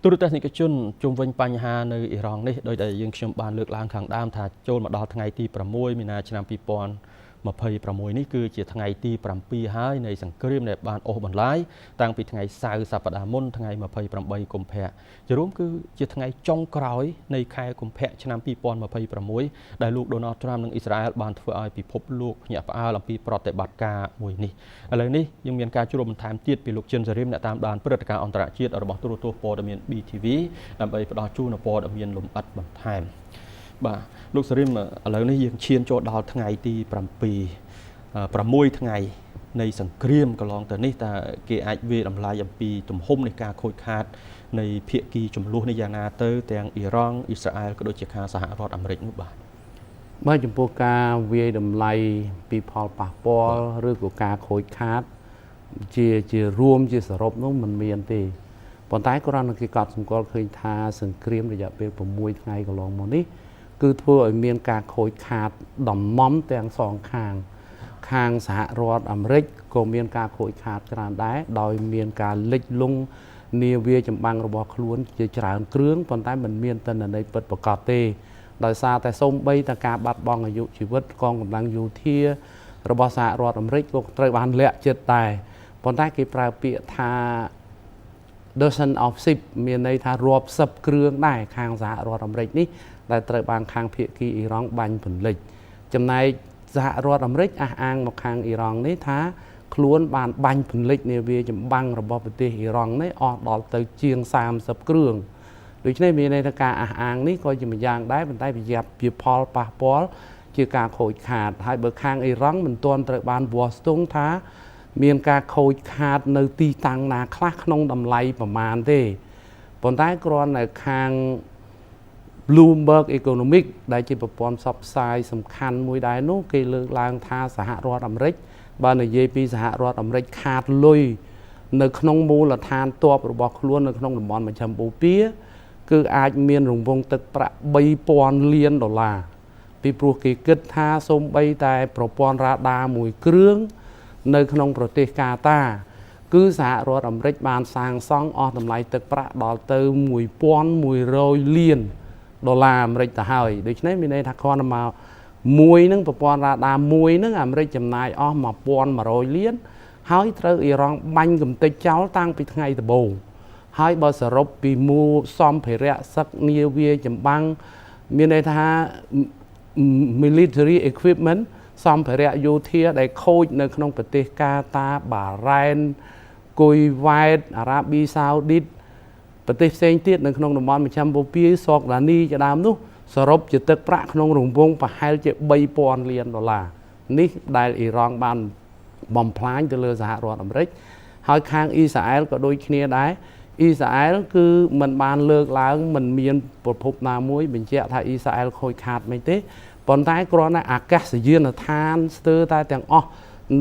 ទូរទស្សនិកជនជុំវិញបញ្ហានៅអ៊ីរ៉ង់នេះដោយតែយើងខ្ញុំបានលើកឡើងខាងដើមថាចូលមកដល់ថ្ងៃទី6មីនាឆ្នាំ2026នេះគឺជាថ្ងៃទី7ហើយនៃសង្គ្រាមដែលបានអូសបន្លាយតាំងពីថ្ងៃសៅរ៍សប្តាហ៍មុនថ្ងៃ28កុម្ភៈជារួមគឺជាថ្ងៃចុងក្រោយនៃខែកុម្ភៈឆ្នាំ2026ដែលលោក Donald Trump និងអ៊ីស្រាអែលបានធ្វើឲ្យពិភពលោកភ្ញាក់ផ្អើលអំពីប្រតិបត្តិការមួយនេះឥឡូវនេះយើងមានការជួបបន្ថែមទៀតពីលោកជិនសារីមអ្នកតាមដានព្រឹត្តិការណ៍អន្តរជាតិរបស់ទូរទស្សន៍ព័ត៌មាន BTV ដើម្បីផ្ដល់ជូននូវព័ត៌មានលម្អិតបន្ថែមបាទលោកសារីមឥឡូវនេះយើងឈានចូលដល់ថ្ងៃទី6ថ្ងៃនៃសង្គ្រាមកន្លងទៅនេះតើគេអាចវាយតម្លៃអំពីទំហំនៃការខូចខាតនៃភាគីចំនួននេះយ៉ាងណាទៅទាំងអ៊ីរ៉ង់អ៊ីស្រាអែលក៏ដូចជាខាងសហរដ្ឋអាមេរិកនោះបាទចំពោះការវាយតម្លៃពីផលប៉ះពាល់ឬក៏ការខូចខាតជារួមជាសរុបនោះមិនមានទេប៉ុន្តែគ្រាន់តែគេកត់សម្គាល់ឃើញថាសង្គ្រាមរយៈពេល6ថ្ងៃកន្លងមកនេះគឺធ្វើឲ្យមានការខូចខាតដំណំទាំងសងខាងសហរដ្ឋអាមេរិកក៏មានការខូចខាតច្រើនដែរដោយមានការលិចលង់នាវាចម្បាំងរបស់ខ្លួនជាច្រើនគ្រឿងប៉ុន្តែមិនមានទិន្នន័យពិតប្រាកដទេដោយសារតែសូម្បីតែការបាត់បង់អាយុជីវិតកងកម្លាំងយោធារបស់សហរដ្ឋអាមេរិកក៏ត្រូវបានលាក់ចិត្តដែរប៉ុន្តែគេប្រើពាក្យថា dozen of ship មានន័យថារាប់សិបគ្រឿងដែរខាងសហរដ្ឋអាមេរិកនេះដែលត្រូវបានខាងភាគីអ៊ីរ៉ង់បាញ់ពន្លិចចំណែកសហរដ្ឋអាមេរិកអះអាងមកខាងអ៊ីរ៉ង់នេះថាខ្លួនបានបាញ់ពន្លិចនាវាចម្បាំងរបស់ប្រទេសអ៊ីរ៉ង់នេះអស់ដល់ទៅជាង30គ្រឿងដូច្នេះមានន័យថាការអះអាងនេះក៏ជាម្យ៉ាងដែរប៉ុន្តែប្រយ័ត្នពីផលប៉ះពាល់ជាការខូចខាតហើយបើខាងអ៊ីរ៉ង់មិនទាន់ត្រូវបានវាស់ស្ទង់ថាមានការខូចខាតនៅទីតាំងណាខ្លះក្នុងតម្លៃប្រមាណទេប៉ុន្តែគ្រាន់តែខាង Bloomberg Economic ដែលជាប្រព័ន្ធផ្សព្វផ្សាយសំខាន់មួយដែរនោះគេលើកឡើងថាសហរដ្ឋអាមេរិកបាននិយាយពីសហរដ្ឋអាមេរិកខាតលុយនៅក្នុងមូលដ្ឋានទ័ពរបស់ខ្លួននៅក្នុងតំបន់មជ្ឈិមបូព៌ាគឺអាចមានរង្វង់ទឹកប្រាក់$3000លានពីព្រោះគេគិតថាសូម្បីតែប្រព័ន្ធរ៉ាដាមួយគ្រឿងនៅក្នុងប្រទេសកាតាគឺសហរដ្ឋអាមេរិកបានសាងសង់អស់តម្លៃទឹកប្រាក់ដល់ទៅ$1100លានអាមេរិកទៅហើយដូច្នេះមានន័យថាគ្រាន់តែមកមួយនឹងប្រព័ន្ធរ៉ាដាមួយនឹងអាមេរិកចំណាយអស់$1100លានហើយត្រូវអ៊ីរ៉ង់បាញ់កំទេចចោលតាំងពីថ្ងៃដំបូងហើយបើសរុបពីមូលសម្ភារៈសឹកនាវាចម្បាំងមានន័យថា military equipment សម្ភារៈយោធាដែលខូចនៅក្នុងប្រទេសកាតាបារ៉ែនគុយវ៉ែតអារ៉ាប៊ីសាអូឌីតប្រទេសផ្សេងទៀតនៅក្នុងតំបន់មជ្ឈិមបូព៌ាសកដានីជាដើមនោះសរុបជាទឹកប្រាក់ក្នុងរង្វង់ប្រហែលជា$3000លាននេះដែលអ៊ីរ៉ង់បានបំផ្លាញទៅលើសហរដ្ឋអាមេរិកហើយខាងអ៊ីស្រាអែលក៏ដូចគ្នាដែរអ៊ីស្រាអែលគឺមិនបានលើកឡើងមិនមានប្រភពណាមួយបញ្ជាក់ថាអ៊ីស្រាអែលខូចខាតមិនទេប៉ុន្តែគ្រាន់តែអាកាសយានដ្ឋានស្ទើរតែទាំងអស់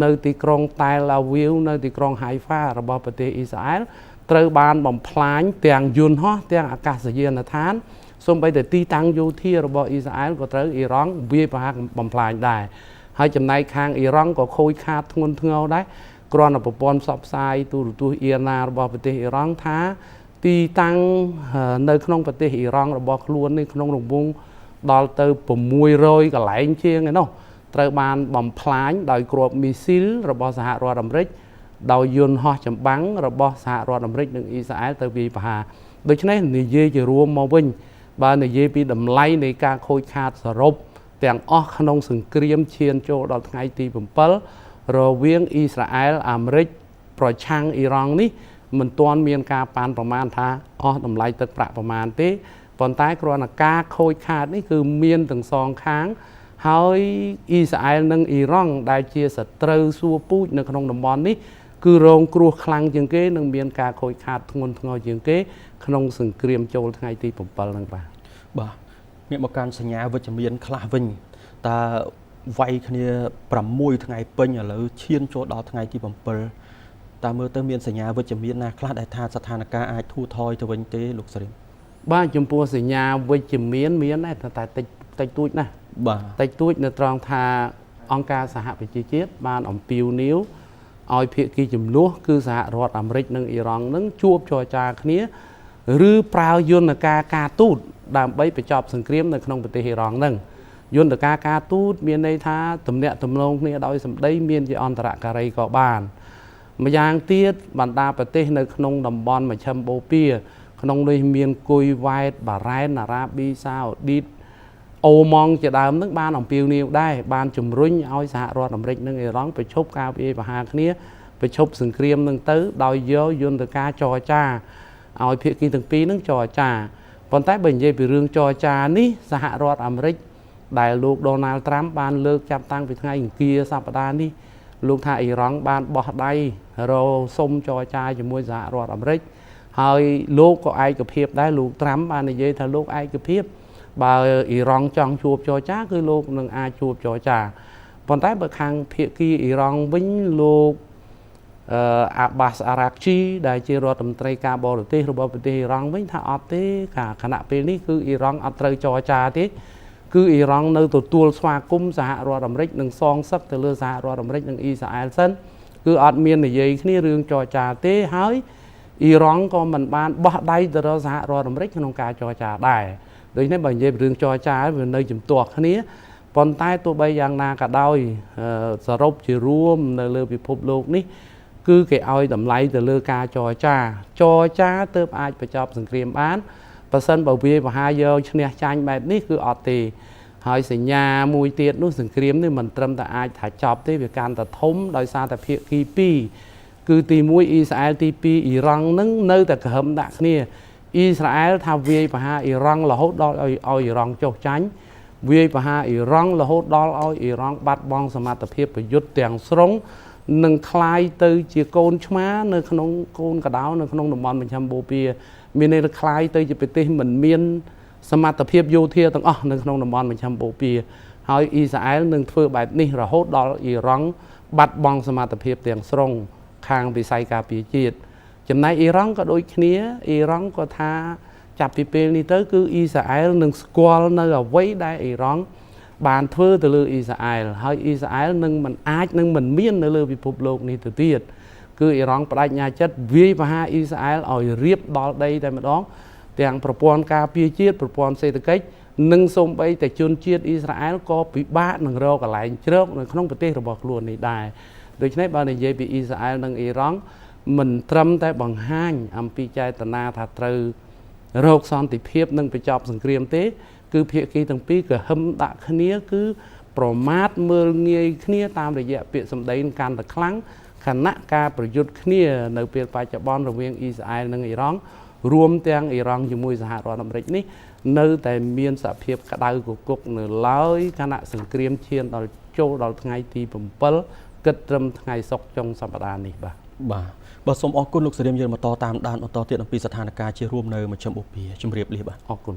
នៅទីក្រុងតែលអាវីវនៅទីក្រុងហៃហ្វារបស់ប្រទេសអ៊ីស្រាអែលត្រូវបានបំផ្លាញទាំងយន្តហោះទាំងអាកាសយានដ្ឋានសូម្បីតែទីតាំងយោធារបស់អ៊ីស្រាអែលក៏ត្រូវអ៊ីរ៉ង់វាយប្រហារបំផ្លាញដែរហើយចំណែកខាងអ៊ីរ៉ង់ក៏ខូចខាតធ្ងន់ធ្ងរដែរគ្រាន់តែប្រព័ន្ធផ្សព្វផ្សាយទូរទស្សន៍អ៊ីណារបស់ប្រទេសអ៊ីរ៉ង់ថាទីតាំងនៅក្នុងប្រទេសអ៊ីរ៉ង់របស់ខ្លួននេះក្នុងរង្វង់ដល់ទៅ600កន្លែងជាងឯនោះត្រូវបានបំផ្លាញដោយគ្រាប់មីស៊ីលរបស់សហរដ្ឋអាមេរិកដោយយន្តហោះចម្បាំងរបស់សហរដ្ឋអាមេរិកនិងអ៊ីស្រាអែលទៅវាយប្រហារដូច្នេះនិយាយជារួមមកវិញបើនិយាយពីតម្លៃនៃការខូចខាតសរុបទាំងអស់ក្នុងសង្គ្រាមឈានចូលដល់ថ្ងៃទី7រវាងអ៊ីស្រាអែលអាមេរិកប្រឆាំងអ៊ីរ៉ង់នេះមិនទាន់មានការប៉ាន់ប្រមាណថាអស់តម្លៃទឹកប្រាក់ប្រមាណទេប៉ុន្តែគ្រាន់តែការខូចខាតនេះគឺមានទាំងសងខាងហើយអ៊ីស្រាអែលនិងអ៊ីរ៉ង់ដែលជាសត្រូវសួរពូជនៅក្នុងតំបន់នេះគឺរងគ្រោះខ្លាំងជាងគេនិងមានការខូចខាតធ្ងន់ធ្ងរជាងគេក្នុងសង្គ្រាមចូលថ្ងៃទី7ហ្នឹងបាទងាកមកកាន់សញ្ញាវិជ្ជមានខ្លះវិញតើវាយគ្នា6ថ្ងៃពេញឥឡូវឈានចូលដល់ថ្ងៃទី7តើមើលទៅមានសញ្ញាវិជ្ជមានណាខ្លះដែលថាស្ថានភាពអាចធូរថយទៅវិញទេលោកស្រីបាទចំពោះសញ្ញាវិជ្ជមានមានតែតិចតួចណាស់តិចតួចនៅត្រង់ថាអង្គការសហប្រជាជាតិបានអំពាវនាវឲ្យភាគីជំនួសគឺសហរដ្ឋអាមេរិកនិងអ៊ីរ៉ង់នឹងជួបចរចាគ្នា ឬប្រើយន្តការទូតដើម្បីបញ្ចប់សង្គ្រាមនៅក្នុងប្រទេសអ៊ីរ៉ង់ហ្នឹងយន្តការទូតមានន័យថាទំនាក់ទំនងគ្នាដោយសម្ដីមានជាអន្តរការីក៏បានម្យ៉ាងទៀតបណ្ដាប្រទេសនៅក្នុងតំបន់មជ្ឈិមបូព៌ាក្នុងនេះមានគុយវ៉ែតបារ៉ែនអារ៉ាប៊ីសាអូឌីតអូម៉ង់ជាដើមនឹងបានអំពាវនាវដែរបានជំរុញឲ្យសហរដ្ឋអាមេរិកនិងអ៊ីរ៉ង់ប្រឈប់ការវាយប្រហារគ្នាប្រឈប់សង្គ្រាមនឹងទៅដោយយកយន្តការចរចាឲ្យភាគីទាំងពីរនឹងចរចាប៉ុន្តែបើនិយាយពីរឿងចរចានេះសហរដ្ឋអាមេរិកដែលលោកដូណាល់ត្រាំបានលើកចាប់តាំងពីថ្ងៃអង្គារសប្តាហ៍នេះលោកថាអ៊ីរ៉ង់បានបោះដៃរសុំចរចាជាមួយសហរដ្ឋអាមេរិកហើយលោកក៏ឯកភាពដែរលោកត្រាំបាននិយាយថាលោកឯកភាពបើអ៊ីរ៉ង់ចង់ជួបចរចាគឺលោកនឹងអាចជួបចរចាប៉ុន្តែបើខាងភាគីអ៊ីរ៉ង់វិញលោកអាបាសអារ៉ាក់ជីដែលជារដ្ឋមន្ត្រីការបរទេសរបស់ប្រទេសអ៊ីរ៉ង់វិញថាអត់ទេខណៈពេលនេះគឺអ៊ីរ៉ង់អត់ត្រូវចរចាទេគឺអ៊ីរ៉ង់នៅទទួលស្វាគមន៍សហរដ្ឋអាមេរិកនិងសងសឹកទៅលើសហរដ្ឋអាមេរិកនិងអ៊ីស្រាអែលសិនគឺអត់មាននិយាយគ្នារឿងចរចាទេហើយអ៊ីរ៉ង់ក៏មិនបានបោះដៃទៅរកសហរដ្ឋអាមេរិកក្នុងការចរចាដែរដូច្នេះបើនិយាយពីរឿងចរចាវានៅជំទាស់គ្នាប៉ុន្តែទោះបីយ៉ាងណាក៏ដោយសរុបជារួមនៅលើពិភពលោកនេះគឺគេឲ្យតម្លៃទៅលើការចរចាទើបអាចបញ្ចប់សង្គ្រាមបានបើសិនបើវាប្រហារយកឈ្នះចាញ់បែបនេះគឺអត់ទេហើយសញ្ញាមួយទៀតនោះសង្គ្រាមនេះមិនត្រឹមតែអាចថាចប់ទេវាកាន់តែធំដោយសារតែភាគីពីរគឺទី1អ៊ីស្រាអែលទី2អ៊ីរ៉ង់នឹងនៅតែក្រហមដាក់គ្នាអ៊ីស្រាអែលថាវាយប្រហារអ៊ីរ៉ង់រហូតដល់ឲ្យអ៊ីរ៉ង់ចុះចាញ់វាយប្រហារអ៊ីរ៉ង់រហូតដល់ឲ្យអ៊ីរ៉ង់បាត់បង់សមត្ថភាពប្រយុទ្ធទាំងស្រុងនឹងคล้ายទៅជាកូនឆ្មានៅក្នុងកូនកដោនៅក្នុងតំបន់មជ្ឈិមបូព៌ាមានន័យថាคล้ายទៅជាប្រទេសមិនមានសមត្ថភាពយោធាទាំងអស់នៅក្នុងតំបន់មជ្ឈិមបូព៌ាហើយអ៊ីស្រាអែលនឹងធ្វើបែបនេះរហូតដល់អ៊ីរ៉ង់បាត់បង់សមត្ថភាពទាំងស្រុងខាងវិស័យការពារជាតិចំណែកអ៊ីរ៉ង់ក៏ដូចគ្នាអ៊ីរ៉ង់ក៏ថាចាប់ពីពេលនេះទៅគឺអ៊ីស្រាអែលនឹងស្គាល់នៅអ្វីដែលអ៊ីរ៉ង់បានធ្វើទៅលើអ៊ីស្រាអែលហើយអ៊ីស្រាអែលនឹងមិនអាចនឹងមិនមាននៅលើពិភពលោកនេះទៅទៀតគឺអ៊ីរ៉ង់បដិញ្ញាចិត្តវាយប្រហារអ៊ីស្រាអែលឲ្យរៀបដល់ដីតែម្ដងទាំងប្រព័ន្ធការពារជាតិប្រព័ន្ធសេដ្ឋកិច្ចនិងសូម្បីតែជនជាតិអ៊ីស្រាអែលក៏ពិបាកនឹងរកកន្លែងជ្រកនៅក្នុងប្រទេសរបស់ខ្លួននេះដែរដូច្នេះបើនិយាយពីអ៊ីស្រាអែលនិងអ៊ីរ៉ង់មិនត្រឹមតែបង្ហាញអំពីចេតនាថាត្រូវរកសន្តិភាពនិងបញ្ចប់សង្គ្រាមទេគឺភាគីទាំងពីរក៏ហឹមដាក់គ្នាគឺប្រមាថមើលងាយគ្នាតាមរយៈពាក្យសម្ដីកាន់តែខ្លាំងខណៈការប្រយុទ្ធគ្នានៅពេលបច្ចុប្បន្នរវាងអ៊ីស្រាអែលនិងអ៊ីរ៉ង់រួមទាំងអ៊ីរ៉ង់ជាមួយសហរដ្ឋអាមេរិកនេះនៅតែមានសភាពក្តៅគគុកនៅឡើយខណៈសង្គ្រាមឈានដល់ចូលដល់ថ្ងៃទី7គិតត្រឹមថ្ងៃសុក្រចុងសប្តាហ៍នេះបាទសូមអរគុណលោកសេរីមយើងបន្តតាមដានបន្តទៀតអំពីស្ថានភាពជារួមនៅមជ្ឈិមបូព៌ាជម្រាបលាបាទអរគុណ